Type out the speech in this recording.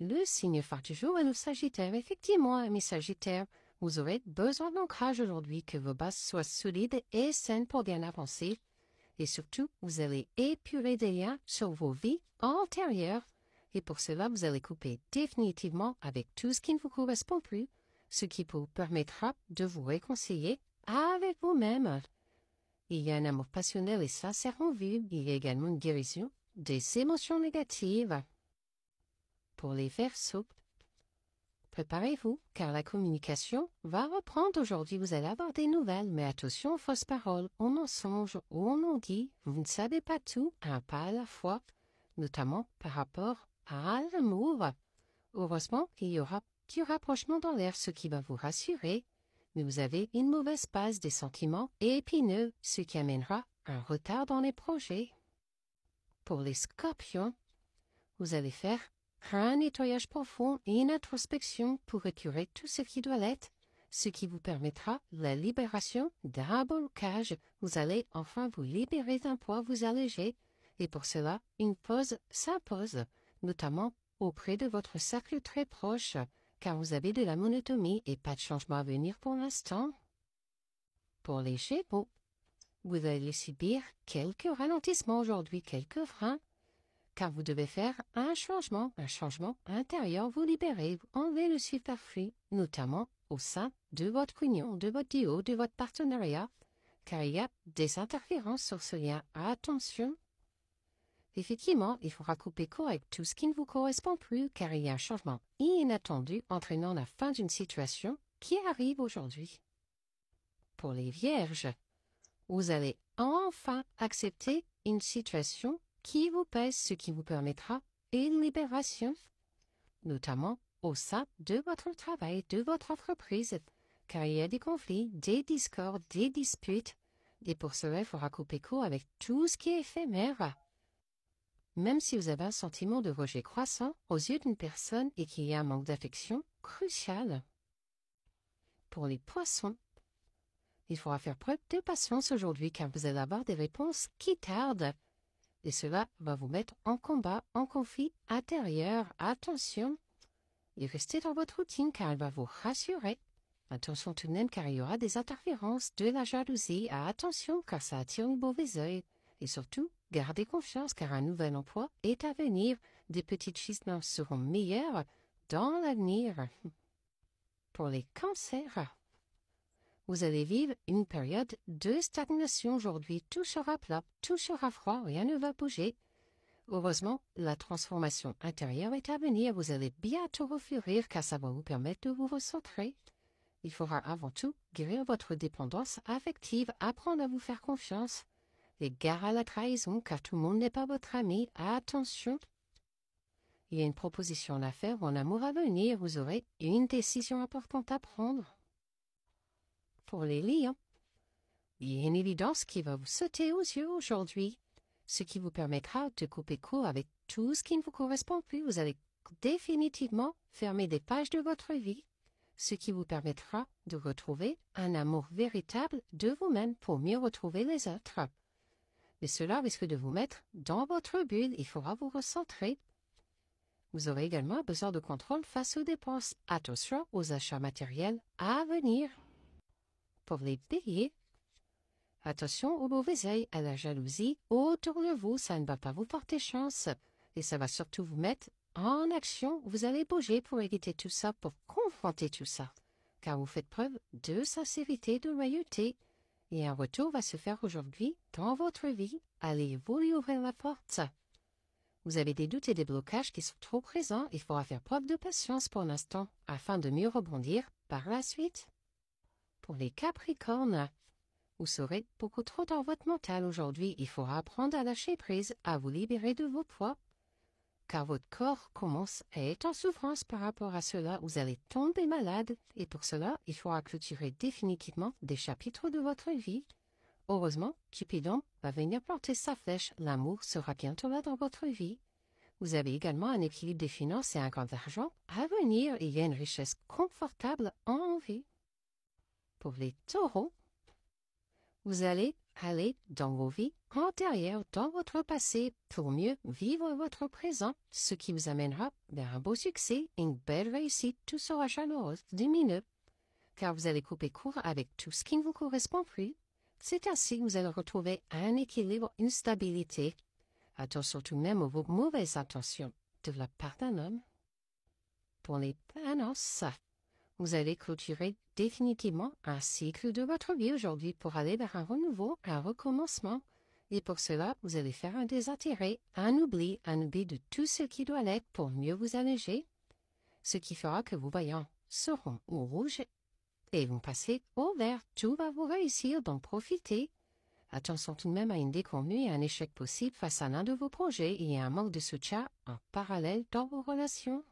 le signe phare du jour est le Sagittaire. Effectivement, amis Sagittaires, vous aurez besoin d'ancrage aujourd'hui, que vos bases soient solides et saines pour bien avancer. Et surtout, vous allez épurer des liens sur vos vies antérieures. Et pour cela, vous allez couper définitivement avec tout ce qui ne vous correspond plus, ce qui vous permettra de vous réconcilier avec vous-même. Il y a un amour passionnel et sincère en vue. Il y a également une guérison des émotions négatives. Pour les Verseaux, préparez-vous, car la communication va reprendre aujourd'hui. Vous allez avoir des nouvelles, mais attention aux fausses paroles, aux mensonges, où on en dit, vous ne savez pas tout, un pas à la fois, notamment par rapport à l'amour. Heureusement qu'il y aura du rapprochement dans l'air, ce qui va vous rassurer, mais vous avez une mauvaise passe des sentiments épineux, ce qui amènera un retard dans les projets. Pour les Scorpions, vous allez faire un nettoyage profond et une introspection pour épurer tout ce qui doit l'être, ce qui vous permettra la libération d'un blocage. Vous allez enfin vous libérer d'un poids, vous alléger, et pour cela, une pause s'impose, notamment auprès de votre cercle très proche, car vous avez de la monotonie et pas de changement à venir pour l'instant. Pour les Gémeaux, vous allez subir quelques ralentissements aujourd'hui, quelques freins, car vous devez faire un changement intérieur, vous libérer, vous enlever le superflu, notamment au sein de votre union, de votre duo, de votre partenariat, car il y a des interférences sur ce lien. Attention! Effectivement, il faudra couper court avec tout ce qui ne vous correspond plus, car il y a un changement inattendu entraînant la fin d'une situation qui arrive aujourd'hui. Pour les Vierges, vous allez enfin accepter une situation qui vous pèse, ce qui vous permettra une libération, notamment au sein de votre travail, de votre entreprise, car il y a des conflits, des discordes, des disputes, et pour cela, il faudra couper court avec tout ce qui est éphémère. Même si vous avez un sentiment de rejet croissant aux yeux d'une personne et qu'il y a un manque d'affection crucial. Pour les Poissons, il faudra faire preuve de patience aujourd'hui, car vous allez avoir des réponses qui tardent. Et cela va vous mettre en combat, en conflit intérieur. Attention, et restez dans votre routine, car elle va vous rassurer. Attention tout de même, car il y aura des interférences, de la jalousie. Attention, car ça attire le mauvais œil. Et surtout, gardez confiance, car un nouvel emploi est à venir. Des petites choses seront meilleures dans l'avenir. Pour les Cancers, vous allez vivre une période de stagnation aujourd'hui. Tout sera plat, tout sera froid, rien ne va bouger. Heureusement, la transformation intérieure est à venir. Vous allez bientôt refleurir, car ça va vous permettre de vous recentrer. Il faudra avant tout guérir votre dépendance affective, apprendre à vous faire confiance. Et gare à la trahison, car tout le monde n'est pas votre ami. Attention! Il y a une proposition à faire ou un amour à venir. Vous aurez une décision importante à prendre. Pour les Lions, il y a une évidence qui va vous sauter aux yeux aujourd'hui, ce qui vous permettra de couper court avec tout ce qui ne vous correspond plus. Vous allez définitivement fermer des pages de votre vie, ce qui vous permettra de retrouver un amour véritable de vous-même pour mieux retrouver les autres. Mais cela risque de vous mettre dans votre bulle. Il faudra vous recentrer. Vous aurez également besoin de contrôle face aux dépenses. Attention aux achats matériels à venir. Pour les Béliers, attention au mauvais œil, à la jalousie autour de vous. Ça ne va pas vous porter chance. Et ça va surtout vous mettre en action. Vous allez bouger pour éviter tout ça, pour confronter tout ça. Car vous faites preuve de sincérité, de loyauté. Et un retour va se faire aujourd'hui dans votre vie. Allez-vous lui ouvrir la porte? Vous avez des doutes et des blocages qui sont trop présents. Il faudra faire preuve de patience pour l'instant, afin de mieux rebondir par la suite. Pour les Capricornes, vous serez beaucoup trop dans votre mental aujourd'hui. Il faudra apprendre à lâcher prise, à vous libérer de vos poids, car votre corps commence à être en souffrance par rapport à cela. Vous allez tomber malade, et pour cela, il faudra clôturer définitivement des chapitres de votre vie. Heureusement, Cupidon va venir planter sa flèche. L'amour sera bientôt là dans votre vie. Vous avez également un équilibre des finances et un grand argent à venir. Il y a une richesse confortable en vie. Pour les Taureaux, vous allez aller dans vos vies antérieures, dans votre passé, pour mieux vivre votre présent, ce qui vous amènera vers un beau succès, une belle réussite. Tout sera chaleureux, lumineux, car vous allez couper court avec tout ce qui ne vous correspond plus. C'est ainsi que vous allez retrouver un équilibre, une stabilité. Attention tout de même aux mauvaises intentions de la part d'un homme. Pour les annonces, vous allez clôturer définitivement un cycle de votre vie aujourd'hui pour aller vers un renouveau, un recommencement. Et pour cela, vous allez faire un désintérêt, un oubli de tout ce qui doit l'être pour mieux vous alléger, ce qui fera que vos voyants seront au rouge et vont passer au vert. Tout va vous réussir, donc profitez. Attention tout de même à une déconvenue et un échec possible face à l'un de vos projets et à un manque de soutien en parallèle dans vos relations.